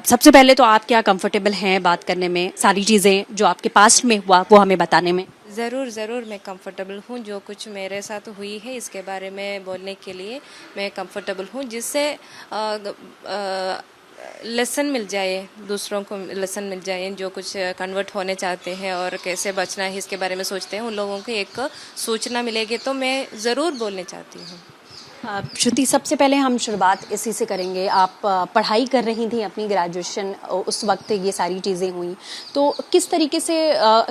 सबसे पहले तो आप क्या कंफर्टेबल हैं बात करने में, सारी चीज़ें जो आपके पास्ट में हुआ वो हमें बताने में? ज़रूर ज़रूर मैं कंफर्टेबल हूँ। जो कुछ मेरे साथ हुई है इसके बारे में बोलने के लिए मैं कंफर्टेबल हूँ, जिससे लेसन मिल जाए, दूसरों को लेसन मिल जाए। जो कुछ कन्वर्ट होने चाहते हैं और कैसे बचना है इसके बारे में सोचते हैं, उन लोगों को एक सूचना मिलेगी, तो मैं ज़रूर बोलने चाहती हूँ। श्रुति, सबसे पहले हम शुरुआत इसी से करेंगे। आप पढ़ाई कर रही थी अपनी ग्रेजुएशन, उस वक्त ये सारी चीज़ें हुई, तो किस तरीके से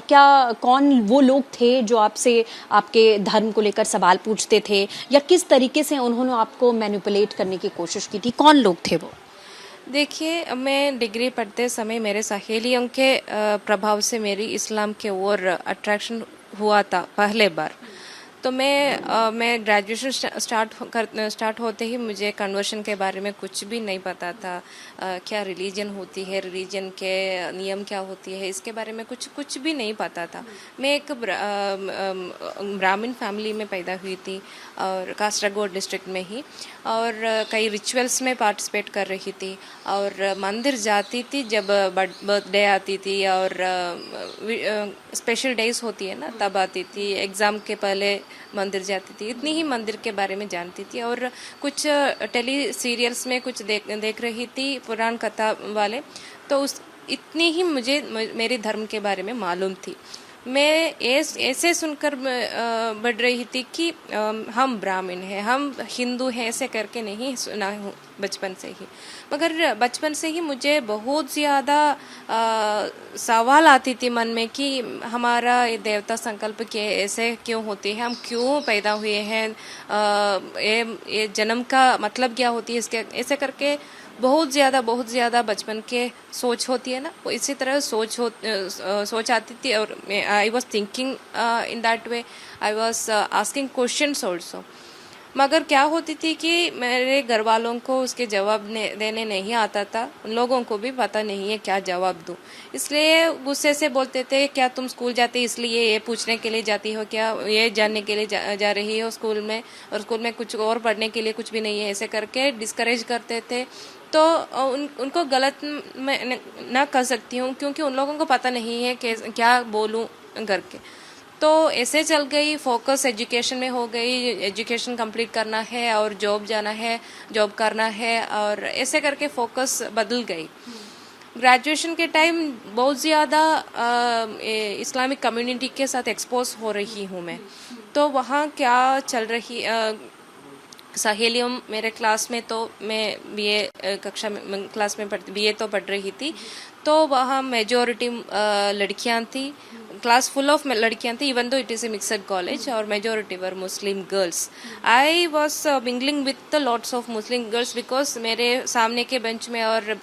क्या कौन वो लोग थे जो आपसे आपके धर्म को लेकर सवाल पूछते थे, या किस तरीके से उन्होंने आपको मैनिपुलेट करने की कोशिश की थी? कौन लोग थे वो? देखिए, मैं डिग्री पढ़ते समय मेरे सहेलियों के प्रभाव से मेरी इस्लाम के ओर अट्रैक्शन हुआ था पहले बार। तो मैं ग्रेजुएशन स्टार्ट होते ही मुझे कन्वर्शन के बारे में कुछ भी नहीं पता था। क्या रिलीजन होती है, रिलीजन के नियम क्या होती है, इसके बारे में कुछ भी नहीं पता था। मैं एक ब्राह्मण फैमिली में पैदा हुई थी, और कासरगोड डिस्ट्रिक्ट में ही, और कई रिचुअल्स में पार्टिसिपेट कर रही थी, और मंदिर जाती थी जब बर्थडे आती थी, और स्पेशल डेज होती है ना तब आती थी। एग्ज़ाम के पहले मंदिर जाती थी। इतनी ही मंदिर के बारे में जानती थी, और कुछ टेली सीरियल्स में कुछ देख रही थी पुराण कथा वाले, तो उस इतनी ही मुझे मेरे धर्म के बारे में मालूम थी। मैं ऐसे सुनकर बढ़ रही थी कि हम ब्राह्मण हैं, हम हिंदू हैं, ऐसे करके नहीं सुना हूँ बचपन से ही। मगर बचपन से ही मुझे बहुत ज़्यादा सवाल आती थी मन में कि हमारा देवता संकल्प के ऐसे क्यों होते हैं, हम क्यों पैदा हुए हैं, ये जन्म का मतलब क्या होती है, इसके ऐसे करके बहुत ज़्यादा बचपन के सोच होती है ना, वो इसी तरह सोच आती थी। और I was thinking in that way, I was asking questions also. मगर क्या होती थी कि मेरे घर वालों को उसके जवाब देने नहीं आता था, उन लोगों को भी पता नहीं है क्या जवाब दूँ, इसलिए गुस्से से बोलते थे, क्या तुम स्कूल जाते इसलिए ये पूछने के लिए जाती हो, क्या ये जानने के लिए जा रही हो स्कूल में, और स्कूल में कुछ और पढ़ने के लिए कुछ भी नहीं है, ऐसे करके डिस्करेज करते थे। तो उनको गलत मैं ना कर सकती हूँ, क्योंकि उन लोगों को पता नहीं है कि क्या बोलूँ करके। तो ऐसे चल गई, फोकस एजुकेशन में हो गई, एजुकेशन कंप्लीट करना है और जॉब जाना है, जॉब करना है, और ऐसे करके फोकस बदल गई। ग्रेजुएशन के टाइम बहुत ज़्यादा इस्लामिक कम्युनिटी के साथ एक्सपोज हो रही हूँ मैं, तो वहाँ क्या चल रही सहेलियों मेरे क्लास में, तो मैं बीए कक्षा में क्लास में बीए तो पढ़ रही थी, तो वहाँ मेजॉरिटी लड़कियाँ थी, क्लास फुल ऑफ लड़कियाँ थी, even though it is a mixed college, और majority were Muslim girls. I was mingling with lots of Muslim girls, because मेरे सामने के बेंच में और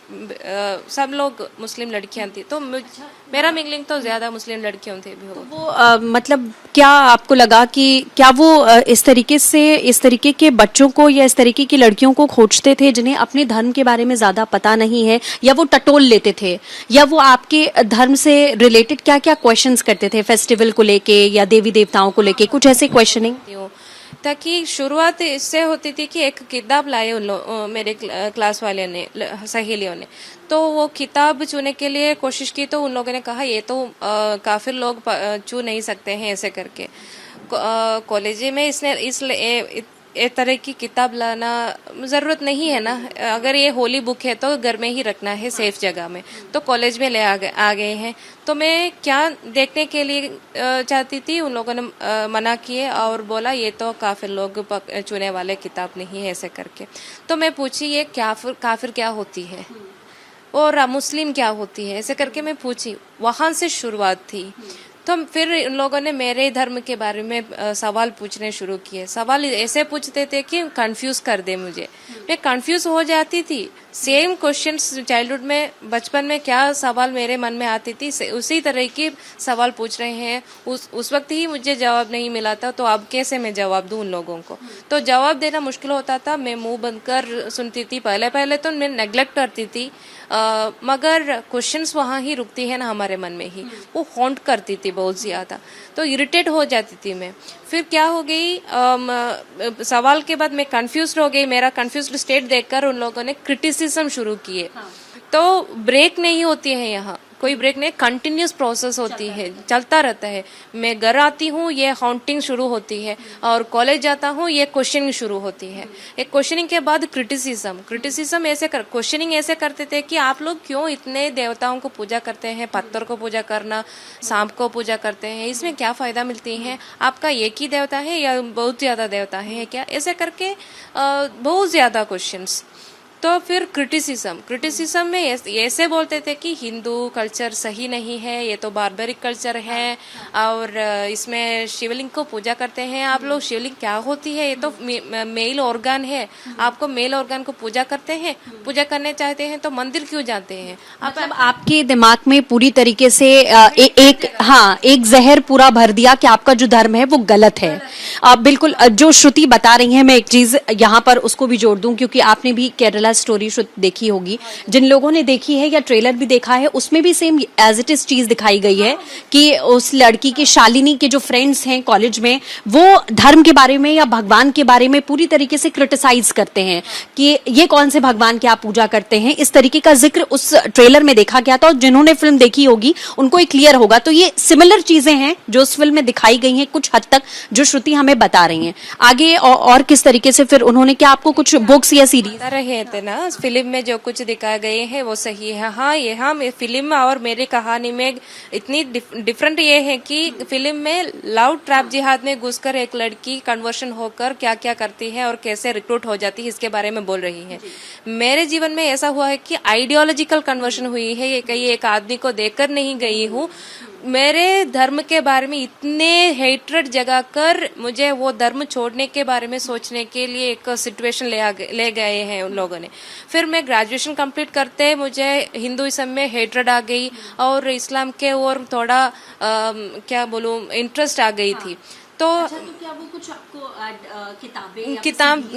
सब लोग मुस्लिम लड़कियाँ थी, तो मेरा मिंगलिंग तो ज़्यादा मुस्लिम लड़कियों थे भी हो। वो मतलब क्या आपको लगा कि क्या वो इस तरीके के बच्चों को या इस तरीके की लड़कियों को खोजते थे जिन्हें अपने धर्म के बारे में ज्यादा पता नहीं है, या वो टटोल लेते थे, या वो आपके धर्म से रिलेटेड क्या क्या क्वेश्चंस करते थे, फेस्टिवल को लेके या देवी देवताओं को लेके, कुछ ऐसे क्वेश्चनिंग? ताकि शुरुआत इससे होती थी कि एक किताब लाए मेरे क्लास वाले ने, सहेलियों ने, तो वो किताब चुनने के लिए कोशिश की, तो उन लोगों ने कहा ये तो काफिर लोग चुन नहीं सकते हैं, ऐसे करके। कॉलेज में इसलिए एक तरह की किताब लाना ज़रूरत नहीं है ना, अगर ये होली बुक है तो घर में ही रखना है सेफ जगह में, तो कॉलेज में ले आ गए हैं। तो मैं क्या देखने के लिए चाहती थी, उन लोगों ने मना किए और बोला ये तो काफिर लोग चुने वाले किताब नहीं है, ऐसे करके। तो मैं पूछी ये काफिर क्या होती है और मुस्लिम क्या होती है, ऐसे करके मैं पूछी, वहाँ से शुरुआत थी। तो फिर उन लोगों ने मेरे धर्म के बारे में सवाल पूछने शुरू किए। सवाल ऐसे पूछते थे कि कंफ्यूज कर दे मुझे, मैं कंफ्यूज हो जाती थी, सेम क्वेश्चंस चाइल्डहुड में, बचपन में क्या सवाल मेरे मन में आती थी, उसी तरह के सवाल पूछ रहे हैं। उस वक्त ही मुझे जवाब नहीं मिला था, तो अब कैसे मैं जवाब दूं उन लोगों को। तो जवाब देना मुश्किल होता था, मैं मुंह बंद कर सुनती थी। पहले पहले तो मैं नेग्लेक्ट करती थी, मगर क्वेश्चंस वहाँ ही रुकती है ना हमारे मन में ही, वो हॉन्ट करती थी बहुत ज़्यादा, तो इरिटेट हो जाती थी मैं। फिर क्या हो गई, सवाल के बाद मैं कंफ्यूज हो गई। मेरा कंफ्यूज्ड स्टेट देखकर उन लोगों ने क्रिटिसिज्म शुरू किए। तो ब्रेक नहीं होती है यहाँ, कोई ब्रेक नहीं, कंटिन्यूस प्रोसेस होती है, चलता रहता है। मैं घर आती हूँ, ये हॉन्टिंग शुरू होती है, और कॉलेज जाता हूँ, ये क्वेश्चनिंग शुरू होती है। एक क्वेश्चनिंग के बाद क्रिटिसिज्म ऐसे क्वेश्चनिंग ऐसे करते थे कि आप लोग क्यों इतने देवताओं को पूजा करते हैं, पत्थर को पूजा करना, सांप को पूजा करते हैं, इसमें क्या फायदा मिलती है, आपका एक ही देवता है या बहुत ज्यादा देवता है क्या, ऐसे करके बहुत ज्यादा क्वेश्चंस। तो फिर क्रिटिसिज्म में ऐसे बोलते थे कि हिंदू कल्चर सही नहीं है, ये तो बार्बरिक कल्चर है, और इसमें शिवलिंग को पूजा करते हैं आप लोग। शिवलिंग क्या होती है, ये तो मेल ऑर्गन है, आपको मेल ऑर्गन को पूजा करते हैं, पूजा करने चाहते हैं तो मंदिर क्यों जाते हैं। मतलब आपके दिमाग में पूरी तरीके से एक जहर पूरा भर दिया कि आपका जो धर्म है वो गलत है। बिल्कुल जो श्रुति बता रही है, मैं एक चीज यहाँ पर उसको भी जोड़ दूं, क्योंकि आपने भी केरला स्टोरी देखी होगी। जिन लोगों ने देखी है या ट्रेलर भी देखा है, उसमें भी सेम एज इट इज चीज दिखाई गई है कि उस लड़की के, शालिनी के जो फ्रेंड्स हैं कॉलेज में, वो धर्म के बारे में या भगवान के बारे में पूरी तरीके से क्रिटिसाइज करते हैं कि ये कौन से भगवान की आप पूजा करते हैं। इस तरीके का जिक्र उस ट्रेलर में देखा गया था, और जिन्होंने फिल्म देखी होगी उनको ये क्लियर होगा। तो ये सिमिलर चीजें हैं जो उस फिल्म में दिखाई गई हैं कुछ हद तक, जो श्रुति हमें बता रही हैं। आगे और किस तरीके से फिर उन्होंने, क्या आपको कुछ बुक्स या सीरीज रहे थे ना फिल्म में जो कुछ दिखाए गए हैं वो सही है। हाँ, ये फिल्म और मेरी कहानी में इतनी डिफरेंट ये है कि फिल्म में लव ट्रैप जिहाद में घुसकर एक लड़की कन्वर्शन होकर क्या क्या करती है और कैसे रिक्रूट हो जाती है, इसके बारे में बोल रही है। मेरे जीवन में ऐसा हुआ है कि आइडियोलॉजिकल कन्वर्शन हुई है, ये कहीं एक आदमी को देखकर नहीं गई हूँ। मेरे धर्म के बारे में इतने हेट्रेड जगा कर मुझे वो धर्म छोड़ने के बारे में सोचने के लिए एक सिचुएशन ले गए हैं उन लोगों ने। फिर मैं ग्रेजुएशन कंप्लीट करते मुझे हिंदुइज्म में हेट्रेड आ गई और इस्लाम के और थोड़ा क्या बोलूं इंटरेस्ट आ गई थी। तो क्या वो कुछ आपको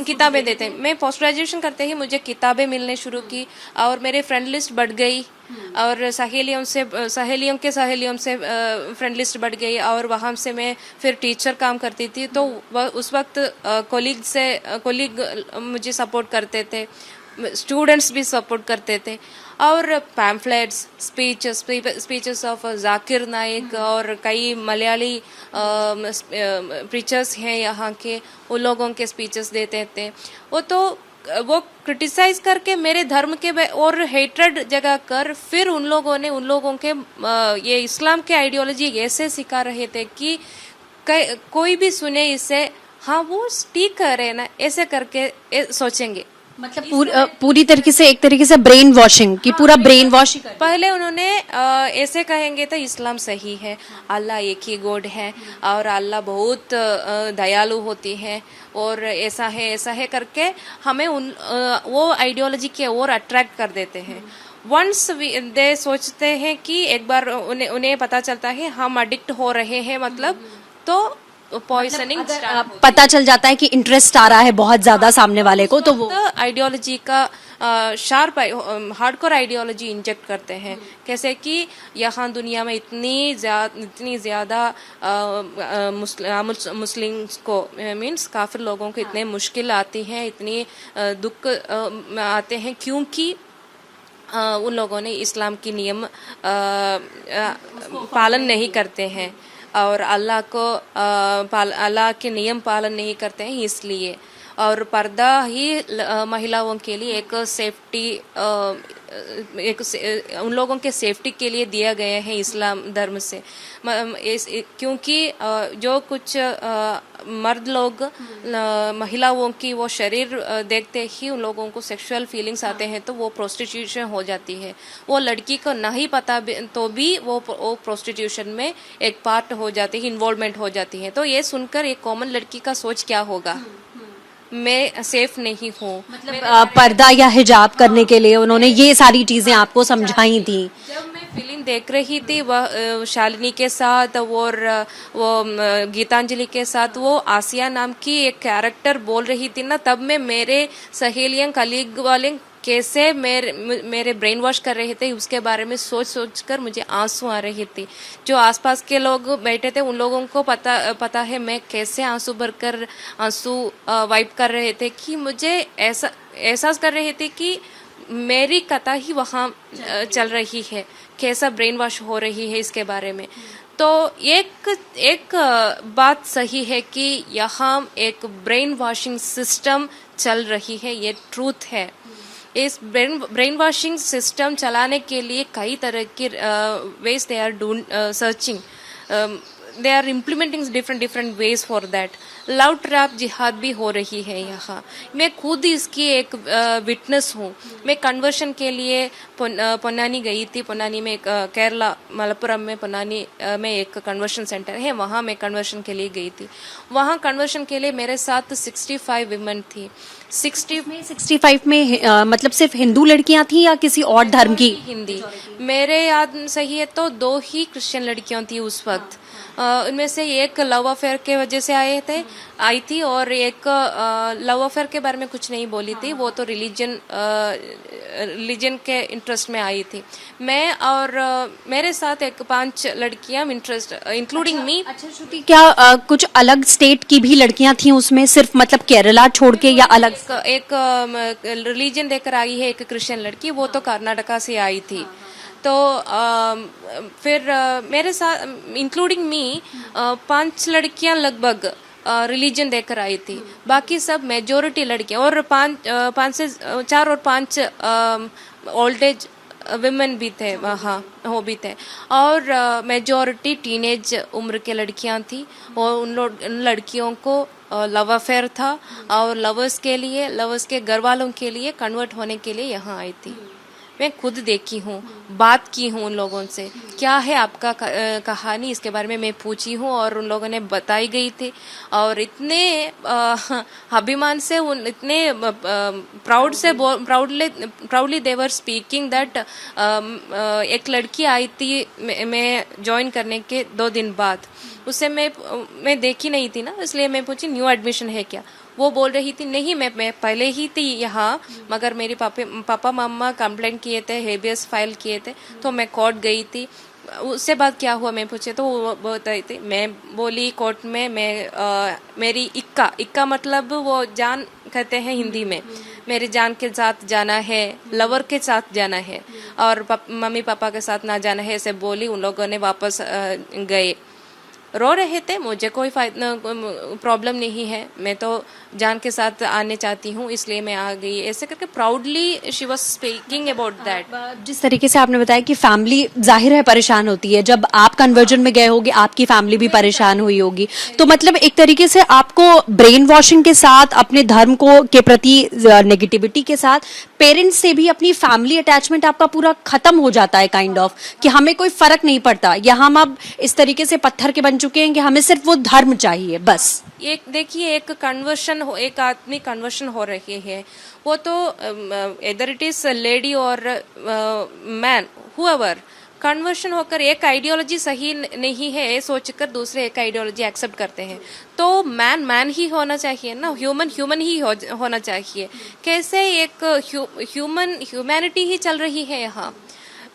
किताबें देते हैं। मैं पोस्ट ग्रेजुएशन करते ही मुझे किताबें मिलने शुरू की और मेरे फ्रेंड लिस्ट बढ़ गई और सहेलियों से फ्रेंड लिस्ट बढ़ गई और वहाँ से मैं फिर टीचर काम करती थी। तो उस वक्त कोलीग मुझे सपोर्ट करते थे, स्टूडेंट्स भी सपोर्ट करते थे और pamphlets, speeches of Zakir Naik और कई मलयाली प्रीचर्स हैं यहाँ के, उन लोगों के स्पीचेस देते थे। वो क्रिटिसाइज करके मेरे धर्म के और हेट्रेड जगह कर फिर उन लोगों के ये इस्लाम के आइडियोलॉजी ऐसे सिखा रहे थे कि कोई भी सुने इससे, हाँ वो ठीक कर रहे ना, ऐसे करके सोचेंगे। मतलब पूरी तरीके से एक तरीके से ब्रेन वॉशिंग की, पूरा ब्रेन वॉश। पहले उन्होंने ऐसे कहेंगे तो इस्लाम सही है, अल्लाह एक ही गॉड है और अल्लाह बहुत दयालु होती है और ऐसा है करके हमें वो आइडियोलॉजी की ओर अट्रैक्ट कर देते हैं। वंस दे सोचते हैं कि एक बार उन्हें पता चलता है हम एडिक्ट हो रहे हैं, मतलब तो पॉइजनिंग पता चल जाता है कि इंटरेस्ट आ रहा है बहुत ज्यादा सामने वाले को, तो वो आइडियोलॉजी का शार्प हार्डकोर आइडियोलॉजी इंजेक्ट करते हैं। कैसे कि यहाँ दुनिया में इतनी ज्यादा मुस्लिम्स को मीन्स काफिर लोगों को इतने मुश्किल आती हैं, इतनी दुख आते हैं क्योंकि उन लोगों ने इस्लाम की नियम पालन नहीं करते हैं और अल्लाह के नियम पालन नहीं करते हैं, इसलिए। और पर्दा ही महिलाओं के लिए एक सेफ्टी, उन लोगों के सेफ्टी के लिए दिया गया है इस्लाम धर्म से। क्योंकि जो कुछ मर्द लोग महिलाओं की वो शरीर देखते ही उन लोगों को सेक्सुअल फीलिंग्स आते हैं, तो वो प्रोस्टिट्यूशन हो जाती है। वो लड़की को नहीं पता तो भी वो प्रोस्टिट्यूशन में एक पार्ट हो जाती है, इन्वॉल्वमेंट हो जाती है। तो ये सुनकर एक कॉमन लड़की का सोच क्या होगा। मैं सेफ नहीं हूँ। मतलब पर्दा या हिजाब करने के लिए उन्होंने ये सारी चीजें आपको समझाई थी। जब मैं फिल्म देख रही थी वह शालिनी के साथ और वो गीतांजलि के साथ वो आसिया नाम की एक कैरेक्टर बोल रही थी ना, तब मैं मेरे सहेलियां कलीग वाले कैसे मेरे ब्रेन वॉश कर रहे थे उसके बारे में सोच सोच कर मुझे आंसू आ रही थी। जो आसपास के लोग बैठे थे उन लोगों को पता है मैं कैसे आंसू भरकर आंसू वाइप कर रहे थे कि मुझे ऐसा एहसास कर रहे थे कि मेरी कथा ही वहाँ चल रही है, कैसा ब्रेन वॉश हो रही है इसके बारे में। तो एक बात सही है कि यहाँ एक ब्रेन वॉशिंग सिस्टम चल रही है, ये ट्रूथ है। इस ब्रेन वॉशिंग सिस्टम चलाने के लिए कई तरह के ways they are searching, they are implementing different ways for that. Love trap जिहाद भी हो रही है यहाँ। मैं खुद इसकी एक विटनेस हूँ। मैं कन्वर्शन के लिए पोन्नानी गई थी। पोन्नानी में केरला मलप्पुरम में पोन्नानी में एक कन्वर्शन सेंटर है, वहाँ मैं कन्वर्शन के लिए गई थी। वहाँ कन्वर्शन के लिए मेरे साथ 65 विमेन थी। 65 में मतलब सिर्फ हिंदू लड़कियां थी या किसी और धर्म की? हिंदी। मेरे याद सही है तो 2 ही क्रिश्चियन लड़कियां थी उस वक्त। उनमें से एक लव अफेयर के वजह से आई थी और एक लव अफेयर के बारे में कुछ नहीं बोली थी, वो तो रिलीजन के इंटरेस्ट में आई थी। मैं और मेरे साथ 5 लड़कियां इंक्लूडिंग मी। अच्छा श्रुति, क्या कुछ अलग स्टेट की भी लड़कियां थी उसमें, सिर्फ मतलब केरला छोड़ के या अलग? एक रिलीजन देकर आई है एक क्रिश्चियन लड़की, वो तो कर्नाटका से आई थी। तो फिर मेरे साथ इंक्लूडिंग मी 5 लड़कियां लगभग रिलीजन देकर आई थी, बाकी सब मेजोरिटी लड़कियां और 4 और 5 ओल्ड एज विमेन भी थे वहाँ, वो भी थे। और मेजोरिटी टीनेज उम्र के लड़कियां थी और उन लड़कियों को लव अफेयर था और लवर्स के घर वालों के लिए कन्वर्ट होने के लिए यहाँ आई थी। मैं खुद देखी हूँ, बात की हूँ उन लोगों से, क्या है आपका कहानी, इसके बारे में मैं पूछी हूँ और उन लोगों ने बताई गई थी। और इतने अभिमान से इतने proudly they were speaking that एक लड़की आई थी मैं ज्वाइन करने के 2 दिन बाद। उससे मैं देखी नहीं थी ना, इसलिए मैं पूछी न्यू एडमिशन है क्या। वो बोल रही थी नहीं मैं पहले ही थी यहाँ, मगर मेरे पापा मामा कंप्लेंट किए थे, हेबियस फाइल किए थे, तो मैं कोर्ट गई थी। उससे बाद क्या हुआ मैं पूछे तो वो बताई थी। मैं बोली कोर्ट में मेरी इक्का मतलब वो जान कहते हैं हिंदी में, मेरी जान के साथ जाना है, लवर के साथ जाना है और मम्मी पापा के साथ ना जाना है, ऐसे बोली। उन लोगों ने वापस गए, रो रहे थे। मुझे कोई प्रॉब्लम नहीं है, मैं तो जान के साथ आने चाहती हूँ इसलिए मैं आ गई, ऐसे करके proudly she was speaking about that. जिस तरीके से आपने बताया कि फैमिली जाहिर है परेशान होती है, जब आप कन्वर्जन में गए होगे आपकी फैमिली भी परेशान हुई होगी, तो मतलब एक तरीके से आपको ब्रेन वॉशिंग के साथ, अपने धर्म को के प्रति नेगेटिविटी के साथ, पेरेंट्स से भी अपनी फैमिली अटैचमेंट आपका पूरा खत्म हो जाता है काइंड ऑफ, कि हमें कोई फर्क नहीं पड़ता या हम अब इस तरीके से पत्थर के बन चुके हैं कि हमें सिर्फ वो धर्म चाहिए बस। एक देखिए, एक आदमी कन्वर्शन हो रही है, वो तो इधर इट इज लेडी और मैन हुएवर, कन्वर्शन होकर एक आइडियोलॉजी सही नहीं है सोचकर दूसरे एक आइडियोलॉजी एक्सेप्ट करते हैं, तो मैन ही होना चाहिए ना, ह्यूमन ही होना चाहिए। कैसे एक ह्यूमैनिटी ही चल रही है यहाँ।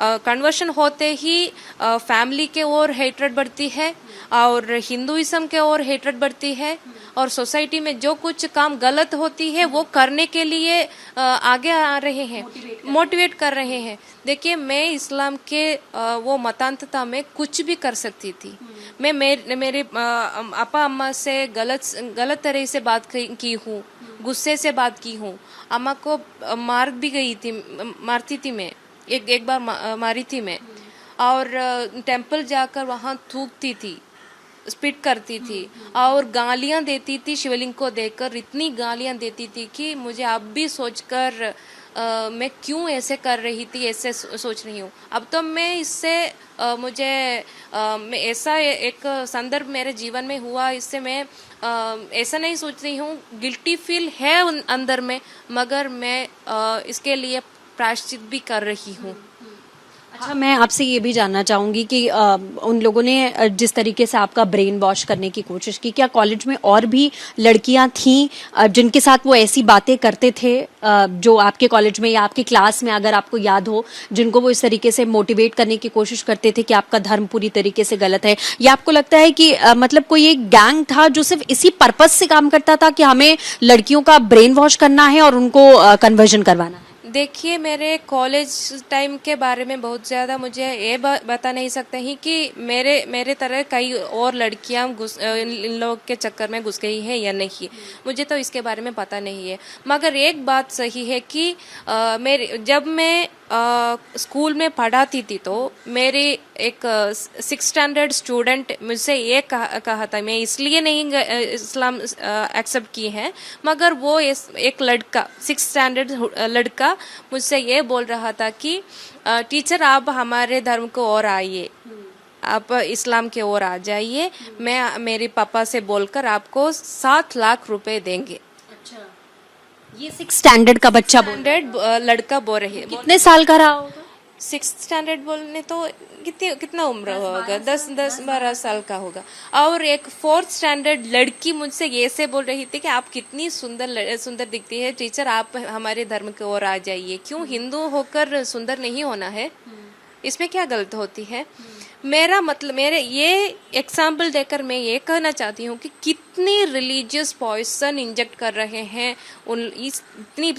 कन्वर्शन होते ही फैमिली के ओर हेट्रेड बढ़ती है और हिंदुइज्म के ओर हेट्रेड बढ़ती है और सोसाइटी में जो कुछ काम गलत होती है वो करने के लिए आगे आ रहे हैं, मोटिवेट कर रहे हैं। देखिए, मैं इस्लाम के वो मतांतता में कुछ भी कर सकती थी। मैं मेरे अपा अम्मा से गलत तरह से बात की हूँ, गुस्से से बात की हूँ। अम्मा को मारती थी मैं, एक बार मारी थी मैं, और टेंपल जाकर वहाँ थूकती थी। स्पिट करती थी और गालियां देती थी। शिवलिंग को देखकर इतनी गालियां देती थी कि मुझे अब भी सोचकर मैं क्यों ऐसे कर रही थी, ऐसे सोच रही हूँ। अब तो मैं इससे मुझे मैं ऐसा एक संदर्भ मेरे जीवन में हुआ, इससे मैं ऐसा नहीं सोच रही हूँ, गिल्टी फील है अंदर में, मगर मैं इसके लिए प्रायश्चित भी कर रही हूँ। अच्छा, मैं आपसे ये भी जानना चाहूंगी कि उन लोगों ने जिस तरीके से आपका ब्रेन वॉश करने की कोशिश की, क्या कॉलेज में और भी लड़कियां थीं जिनके साथ वो ऐसी बातें करते थे, जो आपके कॉलेज में या आपके क्लास में अगर आपको याद हो, जिनको वो इस तरीके से मोटिवेट करने की कोशिश करते थे कि आपका धर्म पूरी तरीके से गलत है? या आपको लगता है कि मतलब कोई एक गैंग था जो सिर्फ इसी पर्पस से काम करता था कि हमें लड़कियों का ब्रेन वॉश करना है और उनको कन्वर्जन करवाना है? देखिए, मेरे कॉलेज टाइम के बारे में बहुत ज़्यादा मुझे ये बता नहीं सकते ही कि मेरे तरह कई और लड़कियां इन लोग के चक्कर में घुस गई है या नहीं, मुझे तो इसके बारे में पता नहीं है। मगर एक बात सही है कि जब मैं स्कूल में पढ़ाती थी तो मेरी एक 6th स्टैंडर्ड स्टूडेंट मुझसे ये कहा था, मैं इसलिए नहीं इस्लाम एक्सेप्ट की है, मगर वो एक लड़का 6th स्टैंडर्ड लड़का मुझसे ये बोल रहा था कि टीचर आप हमारे धर्म को और आइए, आप इस्लाम के ओर आ जाइए, मैं मेरे पापा से बोलकर आपको 7 लाख रुपए देंगे। अच्छा, ये 6th स्टैंडर्ड का बच्चा स्टैंडर्ड लड़का बोल रही है। कितने साल का रहा होगा? 6th स्टैंडर्ड बोलने तो कितना उम्र होगा, 10-12 साल का होगा। और एक 4th स्टैंडर्ड लड़की मुझसे ये से बोल रही थी कि आप कितनी सुंदर दिखती है टीचर, आप हमारे धर्म की ओर आ जाइए। क्यों हिंदू होकर सुंदर नहीं होना है? इसमें क्या गलत होती है? मेरे ये एग्जाम्पल देकर मैं ये कहना चाहती हूँ कि कितनी रिलीजियस पॉइजन इंजेक्ट कर रहे हैं इतनी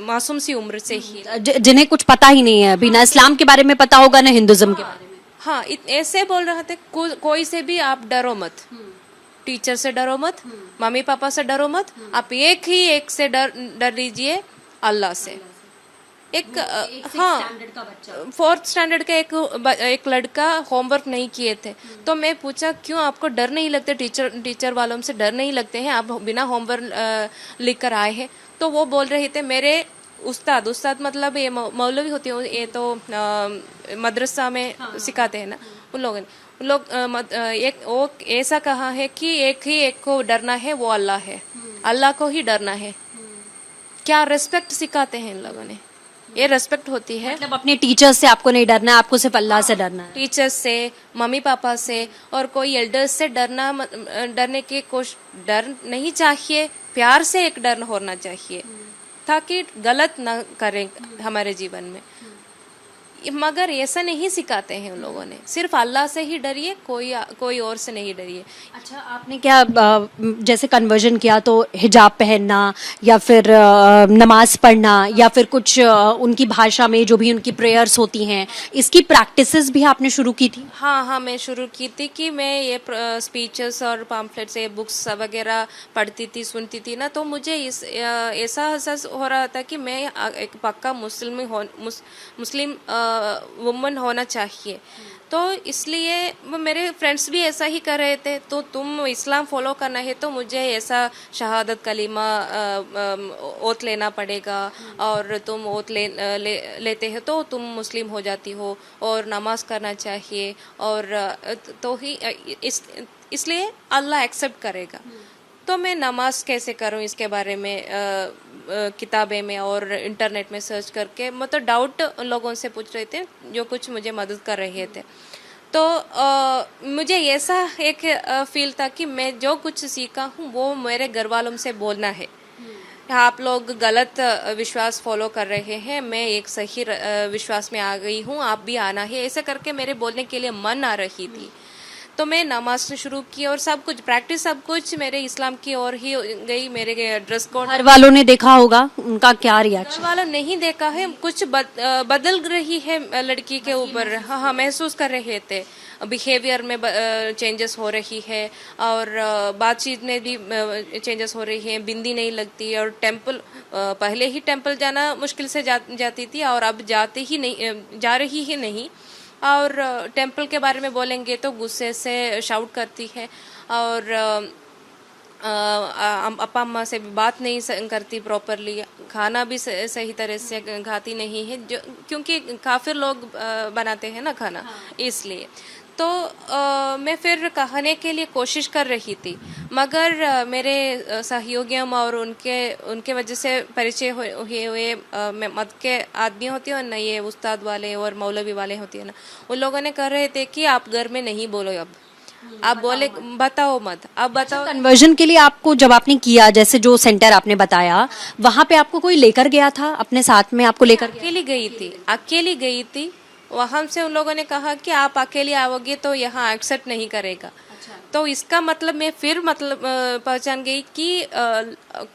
मासूम सी उम्र से ही, जिन्हें कुछ पता ही नहीं है, अभी ना इस्लाम के बारे में पता होगा ना हिंदुज्म के बारे में। हाँ, ऐसे बोल रहे थे कोई से भी आप डरो मत, टीचर से डरो मत, मम्मी पापा से डरो मत, आप एक से डर लीजिए, अल्लाह से। हाँ, 4th स्टैंडर्ड का एक लड़का होमवर्क नहीं किए थे, तो मैं पूछा क्यों आपको डर नहीं लगते, टीचर वालों से डर नहीं लगते हैं, आप बिना होमवर्क लिख कर आए हैं? तो वो बोल रहे थे मेरे उस्ताद मतलब ये मौलवी होते हैं, ये तो मदरसा में सिखाते हैं ना, उन लोग वो ऐसा कहा है कि एक को डरना है, वो अल्लाह है, अल्लाह को ही डरना है। क्या रेस्पेक्ट सिखाते हैं इन लोगों ने, ये रेस्पेक्ट होती है। मतलब अपने टीचर्स से आपको नहीं डरना है, आपको सिर्फ अल्लाह से डरना है। टीचर्स से, मम्मी पापा से और कोई एल्डर्स से डरने की कोशिश डर नहीं चाहिए, प्यार से एक डर होना चाहिए ताकि गलत ना करें हमारे जीवन में। मगर ऐसा नहीं सिखाते हैं उन लोगों ने, सिर्फ अल्लाह से ही डरिए, कोई और से नहीं डरिए। अच्छा, आपने क्या जैसे कन्वर्जन किया तो हिजाब पहनना या फिर नमाज पढ़ना या फिर कुछ उनकी भाषा में जो भी उनकी प्रेयर्स होती हैं, इसकी प्रैक्टिसेस भी आपने शुरू की थी? हाँ, मैं शुरू की थी कि मैं ये स्पीचेस और पम्फलेट्स, ये बुक्स वगैरह पढ़ती थी, सुनती थी ना, तो मुझे ऐसा एहसास हो रहा था कि मैं एक पक्का मुस्लिम वुमन होना चाहिए। तो इसलिए मेरे फ्रेंड्स भी ऐसा ही कर रहे थे, तो तुम इस्लाम फॉलो करना है तो मुझे ऐसा शहादत कलीमा ओत लेना पड़ेगा, और तुम ओत लेते हो तो तुम मुस्लिम हो जाती हो, और नमाज करना चाहिए, और तो ही इसलिए अल्लाह एक्सेप्ट करेगा। तो मैं नमाज कैसे करूं इसके बारे में किताबें में और इंटरनेट में सर्च करके मतलब डाउट लोगों से पूछ रहे थे जो कुछ मुझे मदद कर रहे थे। तो मुझे ऐसा एक फील था कि मैं जो कुछ सीखा हूँ वो मेरे घर वालों से बोलना है। आप लोग गलत विश्वास फॉलो कर रहे हैं, मैं एक सही विश्वास में आ गई हूँ, आप भी आना है, ऐसे करके मेरे बोलने के लिए मन आ रही थी। तो मैं नमाज से शुरू की और सब कुछ प्रैक्टिस, सब कुछ मेरे इस्लाम की ओर ही गई। मेरे ड्रेस कोड घर वालों ने देखा होगा, उनका क्या रिएक्शन? घर वालों नहीं देखा है, कुछ बदल रही है लड़की के ऊपर। हाँ, महसूस कर रहे थे, बिहेवियर में चेंजेस हो रही है और बातचीत में भी चेंजेस हो रही है, बिंदी नहीं लगती, और टेम्पल पहले ही टेम्पल जाना मुश्किल से जाती थी और अब जा रही ही नहीं। और टेम्पल के बारे में बोलेंगे तो गुस्से से शाउट करती है, और अपा अम्मा से भी बात नहीं करती प्रॉपरली, खाना भी सही तरह से खाती नहीं है, जो क्योंकि काफिर लोग बनाते हैं ना खाना, इसलिए। तो मैं फिर कहने के लिए कोशिश कर रही थी, मगर मेरे सहयोगियों और उनके वजह से परिचय हुए मत के आदमी होते हैं ना, ये उस्ताद वाले और मौलवी वाले होते हैं ना, उन लोगों ने कह रहे थे कि आप घर में नहीं बोलो, अब आप बोले बताओ मत, अब बताओ। कन्वर्जन के लिए आपको जब आपने किया, जैसे जो सेंटर आपने बताया, वहां पे आपको कोई लेकर गया था अपने साथ में, आपको लेकर गया? अकेली गई थी। वहां से उन लोगों ने कहा कि आप अकेले आओगे तो यहाँ एक्सेप्ट नहीं करेगा। तो इसका मतलब मैं फिर पहचान गई कि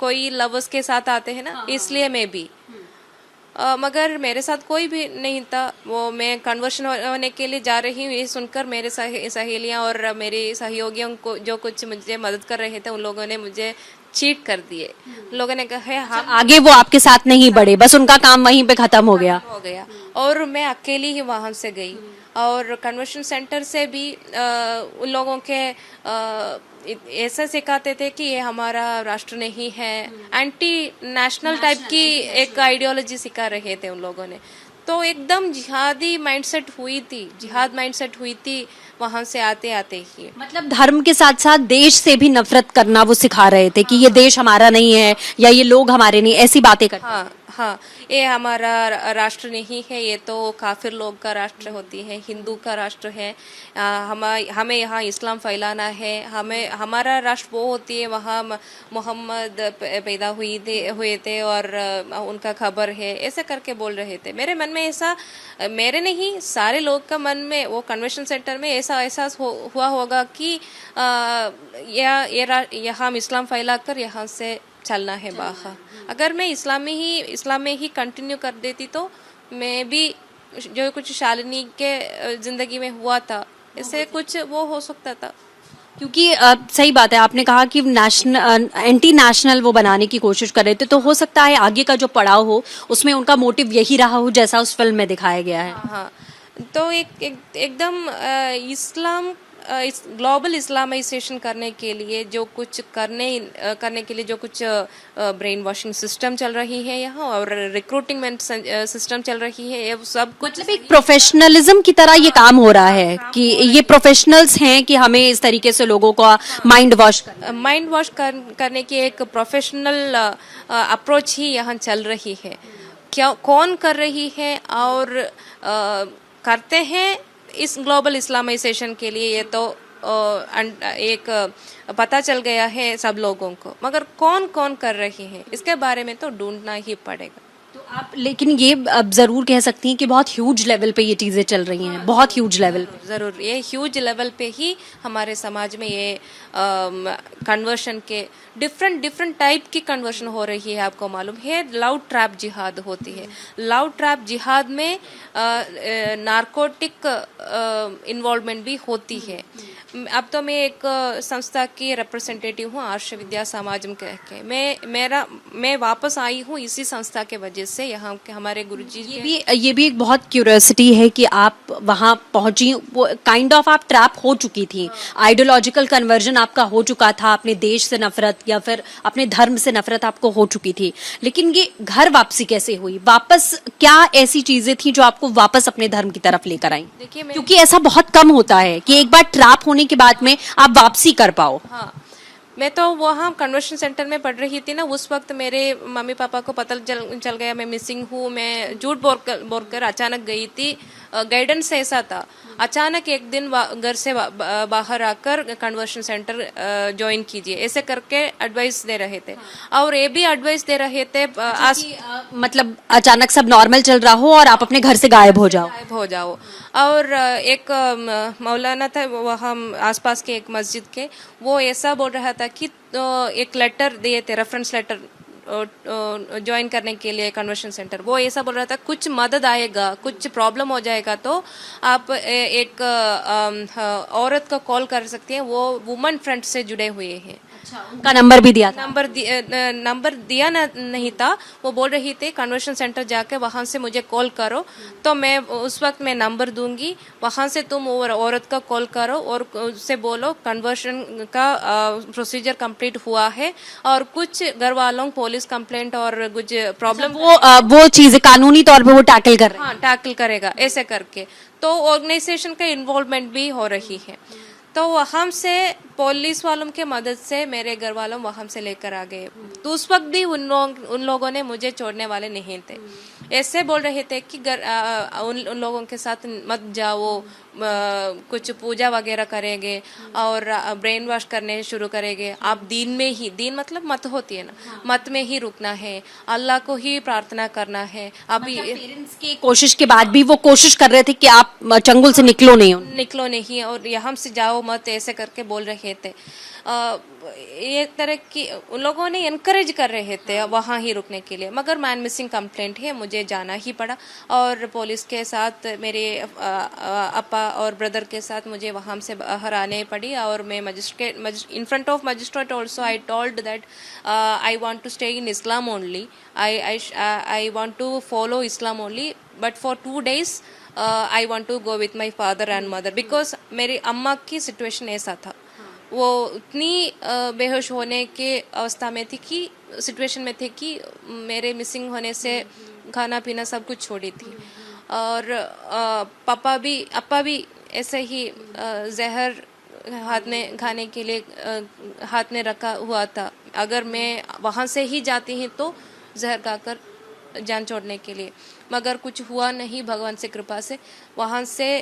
कोई लवर्स के साथ आते हैं ना, इसलिए मैं भी मगर मेरे साथ कोई भी नहीं था। वो मैं कन्वर्शन होने के लिए जा रही हूँ, ये सुनकर मेरे सहेलियां और मेरे सहयोगियों को जो कुछ मुझे मदद कर रहे थे, उन लोगों ने मुझे चीट कर दिए। लोगों ने कहा हम आगे वो आपके साथ नहीं बढ़े, बस उनका काम वहीं पे खत्म हो गया। और मैं अकेली ही वहां से गई, और कन्वर्शन सेंटर से भी उन लोगों के ऐसा सिखाते थे कि ये हमारा राष्ट्र नहीं है, एंटी नेशनल टाइप की एक आइडियोलॉजी सिखा रहे थे उन लोगों ने। तो एकदम जिहादी माइंडसेट हुई थी वहां से आते आते ही। मतलब धर्म के साथ साथ देश से भी नफरत करना वो सिखा रहे थे कि ये देश हमारा नहीं है या ये लोग हमारे नहीं, ऐसी बातें करते। हाँ, ये हमारा राष्ट्र नहीं है, ये तो काफिर लोग का राष्ट्र होती है, हिंदू का राष्ट्र है। हमें यहाँ इस्लाम फैलाना है, हमारा राष्ट्र वो होती है वहाँ मोहम्मद पैदा हुए थे और उनका खबर है, ऐसे करके बोल रहे थे। मेरे मन में ऐसा, मेरे नहीं सारे लोग का मन में वो कन्वेंशन सेंटर में ऐसा एहसास हुआ होगा कि यहाँ हम इस्लाम फैलाकर यहाँ से चलना है बाहर। अगर मैं इस्लाम में ही कंटिन्यू कर देती तो मैं भी जो कुछ शालिनी के जिंदगी में हुआ था, इससे कुछ वो हो सकता था। क्योंकि सही बात है, आपने कहा कि नेशनल एंटी नेशनल वो बनाने की कोशिश कर रहे थे, तो हो सकता है आगे का जो पड़ाव हो उसमें उनका मोटिव यही रहा हो जैसा उस फिल्म में दिखाया गया है। हाँ, तो एकदम इस्लाम ग्लोबल इस्लामाइजेशन करने के लिए जो कुछ करने के लिए जो कुछ ब्रेन वॉशिंग सिस्टम चल रही है यहाँ, और रिक्रूटिंग सिस्टम चल रही है, ये सब कुछ मतलब एक प्रोफेशनलिज्म की तरह ये काम हो रहा है कि ये प्रोफेशनल्स हैं कि हमें इस तरीके से लोगों का माइंड वॉश करने की एक प्रोफेशनल अप्रोच ही यहाँ चल रही है। क्या कौन कर रही है और करते हैं इस ग्लोबल इस्लामाइजेशन के लिए, ये तो एक पता चल गया है सब लोगों को, मगर कौन कौन कर रही है इसके बारे में तो ढूंढना ही पड़ेगा। तो आप लेकिन ये अब जरूर कह सकती हैं कि बहुत ह्यूज लेवल पे ये चीजें चल रही हैं, बहुत ह्यूज लेवल। जरूर ये ह्यूज लेवल पे ही हमारे समाज में ये कन्वर्शन के डिफरेंट टाइप की कन्वर्शन हो रही है। आपको मालूम है लव ट्रैप जिहाद होती है, लव ट्रैप जिहाद में नारकोटिक इन्वॉल्वमेंट भी होती है। अब तो मैं एक संस्था की रिप्रेजेंटेटिव हूँ, आर्ष विद्या समाजम कह के। मैं वापस आई हूँ इसी संस्था के वजह से। यहाँ के हमारे गुरुजी ये भी एक बहुत क्यूरियोसिटी है कि आप वहाँ पहुंची, वो काइंड ऑफ आप ट्रैप हो चुकी थी, आइडियोलॉजिकल कन्वर्जन आपका हो चुका था, अपने देश से नफरत या फिर अपने धर्म से नफरत आपको हो चुकी थी। लेकिन ये घर वापसी कैसे हुई? वापस क्या ऐसी चीजें थी जो आपको वापस अपने धर्म की तरफ लेकर आई? क्योंकि ऐसा बहुत कम होता है कि एक बार ट्रैप होने के बाद में आप वापसी कर पाओ। हाँ, मैं तो वहाँ कन्वर्शन सेंटर में पढ़ रही थी ना, उस वक्त मेरे मम्मी पापा को पता चल गया मैं मिसिंग हूँ। मैं झूठ बोलकर अचानक गई थी। गाइडेंस ऐसा था, अचानक एक दिन घर से बाहर आकर कन्वर्शन सेंटर ज्वाइन कीजिए, ऐसे करके एडवाइस दे रहे थे। और ये भी एडवाइस दे रहे थे मतलब अचानक सब नॉर्मल चल रहा हो और आप अपने घर से गायब हो जाओ। और एक मौलाना था वहाँ आसपास के एक मस्जिद के, वो ऐसा बोल रहा था कि एक लेटर दिए थे, रेफरेंस लेटर ज्वाइन करने के लिए कन्वर्शन सेंटर। वो ऐसा बोल रहा था कुछ मदद आएगा, कुछ प्रॉब्लम हो जाएगा तो आप एक औरत को कॉल कर सकते हैं, वो वुमन फ्रंट से जुड़े हुए हैं। उनका नंबर भी दिया था? नंबर दिया नहीं था। वो बोल रही थी कन्वर्शन सेंटर जाके वहां से मुझे कॉल करो, तो मैं उस वक्त मैं नंबर दूंगी, वहां से तुम औरत का कॉल करो और उससे बोलो कन्वर्शन का प्रोसीजर कंप्लीट हुआ है, और कुछ घर वालों पुलिस कंप्लेंट और कुछ प्रॉब्लम वो चीजें कानूनी तौर पे वो टैकल कर रहे हैं। हाँ टैकल करेगा ऐसे करके, तो ऑर्गेनाइजेशन का इन्वॉल्वमेंट भी हो रही है। तो वहां से पुलिस वालों के मदद से मेरे घर वालों वहां से लेकर आ गए। तो उस वक्त भी उन लोगों ने मुझे छोड़ने वाले नहीं थे। ऐसे बोल रहे थे कि उन लोगों के साथ मत जाओ, कुछ पूजा वगैरह करेंगे और ब्रेन वॉश करने शुरू करेंगे। आप दीन मतलब मत होती है ना, मत में ही रुकना है, अल्लाह को ही प्रार्थना करना है। अभी पेरेंट्स की कोशिश के बाद भी वो कोशिश कर रहे थे कि आप चंगुल से निकलो नहीं और यहाँ से जाओ मत, ऐसे करके बोल रहे थे। एक तरह की उन लोगों ने एनकरेज कर रहे थे वहाँ ही रुकने के लिए, मगर मैन मिसिंग कंप्लेंट है, मुझे जाना ही पड़ा। और पुलिस के साथ मेरे अपा और ब्रदर के साथ मुझे वहाँ से बाहर आने पड़ी। और मैं magistrate in front of magistrate also I told that I want to stay in Islam only, I want to follow Islam only, but for 2 days I want to go with my father and mother, because मेरी अम्मा की situation ऐसा था। वो उतनी बेहोश होने के अवस्था में थी कि सिचुएशन में थे कि मेरे मिसिंग होने से खाना पीना सब कुछ छोड़ी थी। और अपा भी ऐसे ही जहर हाथ में खाने के लिए हाथ में रखा हुआ था। अगर मैं वहाँ से ही जाती हूँ तो जहर खाकर जान छोड़ने के लिए, मगर कुछ हुआ नहीं भगवान से कृपा से। वहाँ से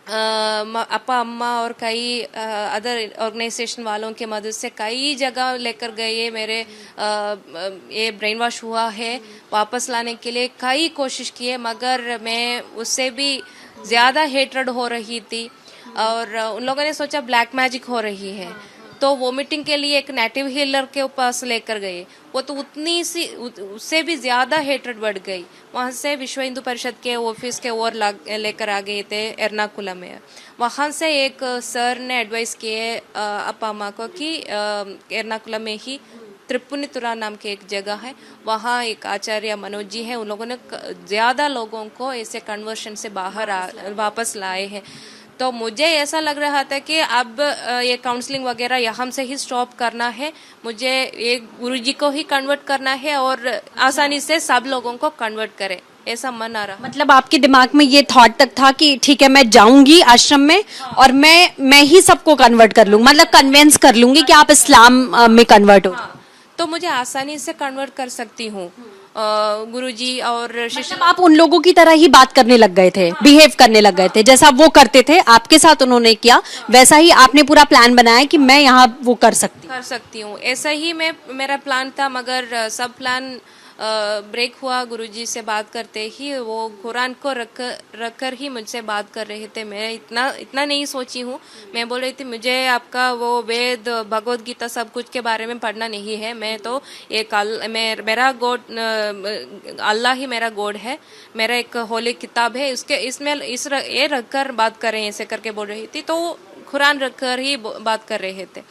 अपा अम्मा और कई अदर ऑर्गेनाइजेशन वालों के मदद से कई जगह लेकर गए। मेरे ये ब्रेन वॉश हुआ है, वापस लाने के लिए कई कोशिश किए, मगर मैं उससे भी ज़्यादा हेट्रेड हो रही थी। और उन लोगों ने सोचा ब्लैक मैजिक हो रही है, तो वोमिटिंग के लिए एक नेटिव हीलर के पास लेकर गए। वो तो उससे भी ज्यादा हेट्रेड बढ़ गई। वहां से विश्व हिंदू परिषद के ऑफिस के ओर लेकर आ गए थे एर्नाकुलम में। वहां से एक सर ने एडवाइस किए अपा अम्मा को कि एर्नाकुलम में ही त्रिपुनितुरा नाम के एक जगह है, वहाँ एक आचार्य मनोज जी है, उन लोगों ने ज्यादा लोगों को ऐसे कन्वर्शन से बाहर वापस लाए हैं। तो मुझे ऐसा लग रहा था कि अब ये काउंसलिंग वगैरह यहाँ से ही स्टॉप करना है, मुझे एक गुरुजी को ही कन्वर्ट करना है और आसानी से सब लोगों को कन्वर्ट करे, ऐसा मन आ रहा। मतलब आपके दिमाग में ये थॉट तक था कि ठीक है मैं जाऊंगी आश्रम में और मैं ही सबको कन्वर्ट कर लूंगी, मतलब कन्विंस कर लूंगी कि आप इस्लाम में कन्वर्ट हो। तो मुझे आसानी से कन्वर्ट कर सकती हूँ। गुरुजी और शिष्य, मतलब आप उन लोगों की तरह ही बात करने लग गए थे, बिहेव करने लग गए थे, जैसा वो करते थे आपके साथ उन्होंने किया, वैसा ही आपने पूरा प्लान बनाया कि मैं यहाँ वो कर सकती हूँ। ऐसा ही मेरा प्लान था, मगर सब प्लान ब्रेक हुआ। गुरुजी से बात करते ही वो कुरान को रखकर ही मुझसे बात कर रहे थे। मैं इतना नहीं सोची हूँ। मैं बोल रही थी मुझे आपका वो वेद भगवत गीता सब कुछ के बारे में पढ़ना नहीं है, मैं तो एक मेरा गॉड अल्लाह ही मेरा गॉड है, मेरा एक होली किताब है, इसमें ये रखकर बात कर रहे हैं, ऐसे करके बोल रही थी। तो कुरान रखकर ही बात कर रहे थे।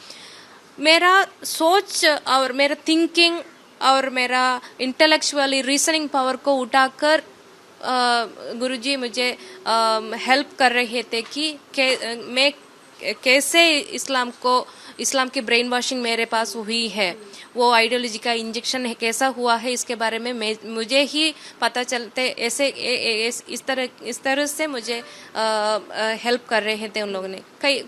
मेरा सोच और मेरा थिंकिंग और मेरा इंटेलेक्चुअली रीजनिंग पावर को उठाकर गुरुजी मुझे हेल्प कर रहे थे कि मैं कैसे इस्लाम की ब्रेन वॉशिंग मेरे पास हुई है, वो आइडियोलॉजी का इंजेक्शन कैसा हुआ है, इसके बारे में मुझे ही पता चलते। ऐसे इस तरह से मुझे हेल्प कर रहे थे उन लोगों ने।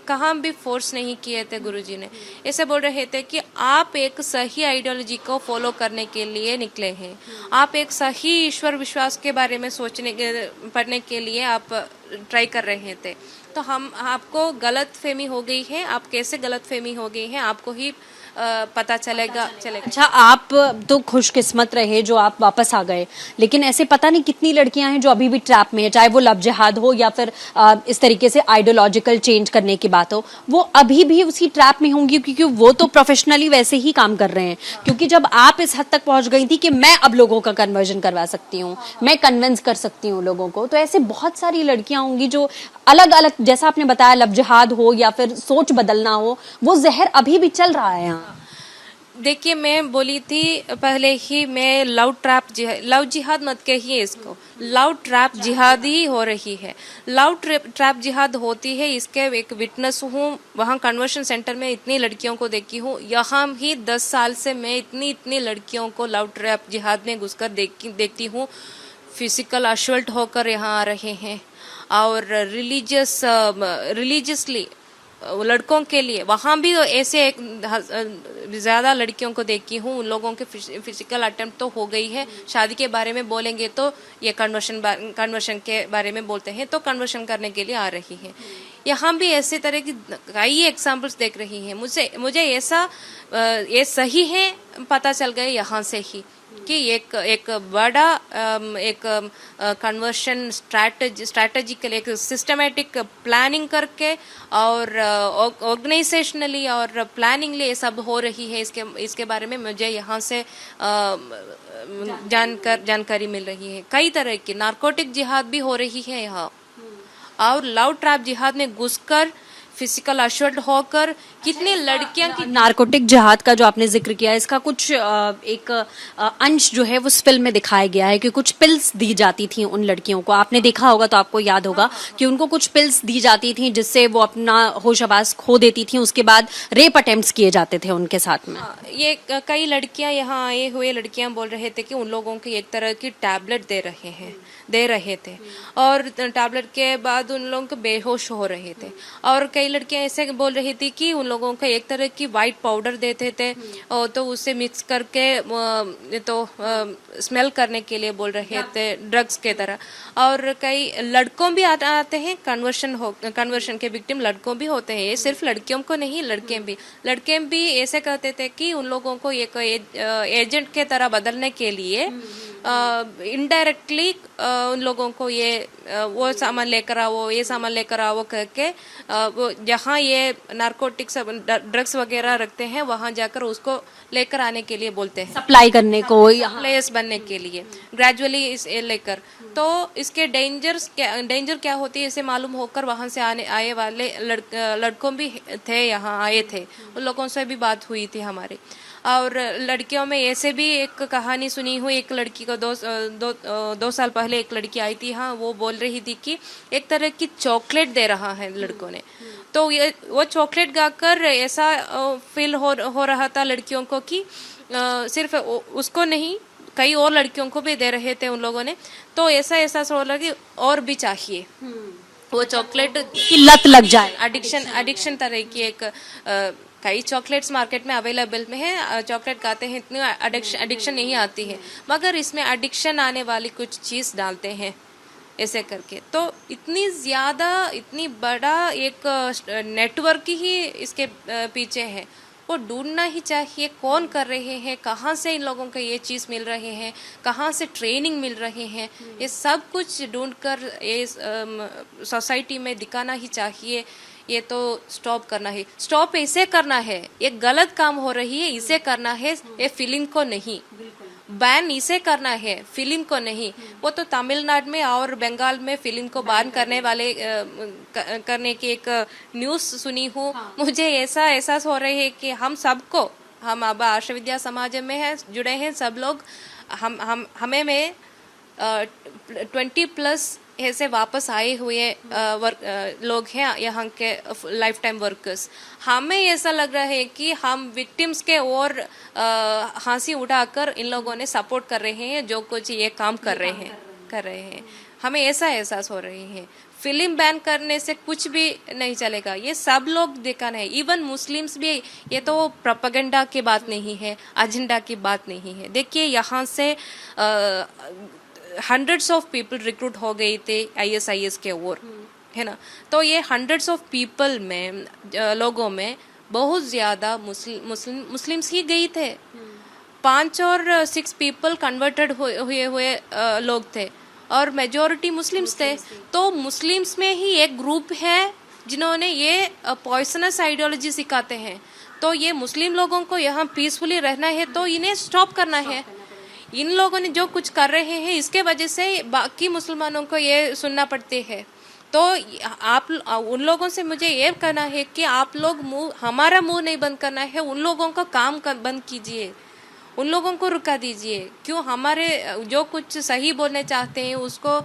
कहाँ भी फोर्स नहीं किए थे गुरुजी ने। ऐसे बोल रहे थे कि आप एक सही आइडियोलॉजी को फॉलो करने के लिए निकले हैं, आप एक सही ईश्वर विश्वास के बारे में पढ़ने के लिए आप ट्राई कर रहे थे। तो आपको गलत फहमी हो गई है, आप कैसे गलत फहमी हो गई है आपको ही पता चलेगा। अच्छा, आप तो खुशकिस्मत रहे जो आप वापस आ गए, लेकिन ऐसे पता नहीं कितनी लड़कियां हैं जो अभी भी ट्रैप में है, चाहे वो लव जिहाद हो या फिर इस तरीके से आइडियोलॉजिकल चेंज करने की बात हो, वो अभी भी उसी ट्रैप में होंगी, क्योंकि वो तो प्रोफेशनली वैसे ही काम कर रहे हैं। क्योंकि जब आप इस हद तक पहुंच गई थी कि मैं अब लोगों का कन्वर्जन करवा सकती हूँ, मैं कन्विंस कर सकती हूँ लोगों को, तो ऐसे बहुत सारी लड़कियां होंगी जो अलग अलग, जैसा आपने बताया लव जिहाद हो या फिर सोच बदलना हो, वो जहर अभी भी चल रहा है यहाँ। देखिए, मैं बोली थी पहले ही, मैं लव जिहाद मत कहिए इसको, लव ट्रैप जिहाद ही हो रही है। लव ट्रैप जिहाद होती है, इसके एक विटनेस हूँ। वहाँ कन्वर्शन सेंटर में इतनी लड़कियों को देखी हूँ, यहाँ ही 10 साल से मैं इतनी लड़कियों को लव ट्रैप जिहाद में घुसकर देखती हूँ। फिजिकल असल्ट होकर यहाँ आ रहे हैं, और रिलीजियसली लड़कों के लिए वहाँ भी ऐसे एक ज्यादा लड़कियों को देखी हूँ। उन लोगों के फिजिकल अटेम्प्ट तो हो गई है। शादी के बारे में बोलेंगे तो ये कन्वर्शन के बारे में बोलते हैं, तो कन्वर्शन करने के लिए आ रही है। यहाँ भी ऐसे तरह की कई एग्जाम्पल्स देख रही हैं। मुझे ऐसा ये सही है पता चल गया यहाँ से ही कि एक बड़ा एक कन्वर्शन स्ट्रैटेजिकल एक सिस्टमेटिक प्लानिंग करके और ऑर्गेनाइजेशनली और प्लानिंगली ये सब हो रही है। इसके बारे में मुझे यहाँ से जानकारी मिल रही है। कई तरह की नारकोटिक जिहाद भी हो रही है यहाँ, और लव ट्रैप जिहाद में घुसकर फिजिकल असल्ट होकर कितनी लड़कियां की नारकोटिक जिहाद का जो आपने जिक्र किया, इसका कुछ एक अंश जो है वो इस फिल्म में दिखाया गया है कि कुछ पिल्स दी जाती थी उन लड़कियों को। आपने देखा होगा तो आपको याद होगा कि उनको कुछ पिल्स दी जाती थी जिससे वो अपना होश-हवास खो देती थी। उसके बाद रेप अटेम्प्ट्स किए जाते थे उनके साथ में। ये कई लड़कियां यहाँ आए हुए लड़कियां बोल रहे थे कि उन लोगों को एक तरह की टैबलेट दे रहे थे, और टैबलेट के बाद उन लोगों को बेहोश हो रहे थे। और कई लड़कियां ऐसे बोल रही थी कि उन लोगों को एक तरह की वाइट पाउडर देते थे, और तो उससे मिक्स करके तो स्मेल करने के लिए बोल रहे थे, ड्रग्स के तरह। और कई लड़कों भी आते हैं, कन्वर्शन के विक्टिम लड़कों भी होते हैं। ये सिर्फ लड़कियों को नहीं, लड़के भी ऐसे कहते थे कि उन लोगों को एक एजेंट के तरह बदलने के लिए इनडायरेक्टली उन लोगों को ये वो सामान लेकर आओ, ये सामान लेकर आओ करके वो जहाँ ये नारकोटिक्स ड्रग्स वगैरह रखते हैं वहाँ जाकर उसको लेकर आने के लिए बोलते हैं, सप्लाई करने को, प्लेयर्स बनने के लिए ग्रेजुअली इस लेकर। तो इसके डेंजर क्या होती है इसे मालूम होकर वहाँ से आए वाले लड़कों भी थे, यहाँ आए थे। उन लोगों से भी बात हुई थी हमारी। और लड़कियों में ऐसे भी एक कहानी सुनी हुई, एक लड़की को दो साल पहले एक लड़की आई थी, हाँ, वो बोल रही थी कि एक तरह की चॉकलेट दे रहा है लड़कों ने। तो वो चॉकलेट गाकर ऐसा फील हो रहा था लड़कियों को कि सिर्फ उसको नहीं, कई और लड़कियों को भी दे रहे थे उन लोगों ने। तो ऐसा एहसास हो रहा कि और भी चाहिए, वो चॉकलेट की लत लग जाए। एडिक्शन तरह की एक कई चॉकलेट्स मार्केट में अवेलेबल में है, चॉकलेट खाते हैं, इतनी एडिक्शन नहीं आती है, मगर इसमें एडिक्शन आने वाली कुछ चीज डालते हैं ऐसे करके। तो इतनी बड़ा एक नेटवर्क ही इसके पीछे है। वो ढूंढना ही चाहिए कौन कर रहे हैं, कहाँ से इन लोगों को ये चीज़ मिल रहे हैं, कहाँ से ट्रेनिंग मिल रहे हैं, ये सब कुछ ढूंढकर ये सोसाइटी में दिखाना ही चाहिए। ये तो स्टॉप करना है, स्टॉप ऐसे करना है, ये गलत काम हो रही है इसे करना है, ये फिल्म को नहीं, बैन इसे करना है, फिल्म को नहीं। वो तो तमिलनाडु में और बंगाल में फिल्म को बैन करने की एक न्यूज़ सुनी हूँ। मुझे ऐसा एहसास हो रहा है कि हम अब आर्ष विद्या समाज में है जुड़े हैं सब लोग, हमें में 20+ ऐसे वापस आए हुए लोग हैं यहाँ के लाइफ टाइम वर्कर्स। हमें ऐसा लग रहा है कि हम विक्टिम्स के और हंसी उठाकर इन लोगों ने सपोर्ट कर रहे हैं, जो कुछ ये काम कर रहे हैं। हमें ऐसा एहसास हो रही है। फिल्म बैन करने से कुछ भी नहीं चलेगा, ये सब लोग दिखाना है, इवन मुस्लिम्स भी। ये तो प्रोपेगेंडा की बात नहीं है, एजेंडा की बात नहीं है। देखिए यहाँ से हंड्रेड्स ऑफ पीपल रिक्रूट हो गए थे ISIS के ओर, है ना। तो ये हंड्रेड्स ऑफ पीपल में लोगों में बहुत ज्यादा मुस्लिम्स ही गई थे। 5 और 6 पीपल कन्वर्टेड हुए लोग थे और मेजोरिटी मुस्लिम्स थे। तो मुस्लिम्स में ही एक ग्रुप है जिन्होंने ये पॉइजनस आइडियोलॉजी सिखाते हैं। तो ये मुस्लिम लोगों को यहाँ पीसफुली रहना है तो इन्हें स्टॉप करना है। इन लोगों ने जो कुछ कर रहे हैं इसके वजह से बाकी मुसलमानों को ये सुनना पड़ती है। तो आप उन लोगों से मुझे ये कहना है कि आप लोग हमारा मुंह नहीं बंद करना है, उन लोगों का काम बंद कीजिए, उन लोगों को रुका दीजिए। क्यों हमारे जो कुछ सही बोलने चाहते हैं उसको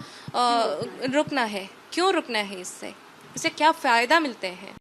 रुकना है, क्यों रुकना है? इससे क्या फायदा मिलते हैं?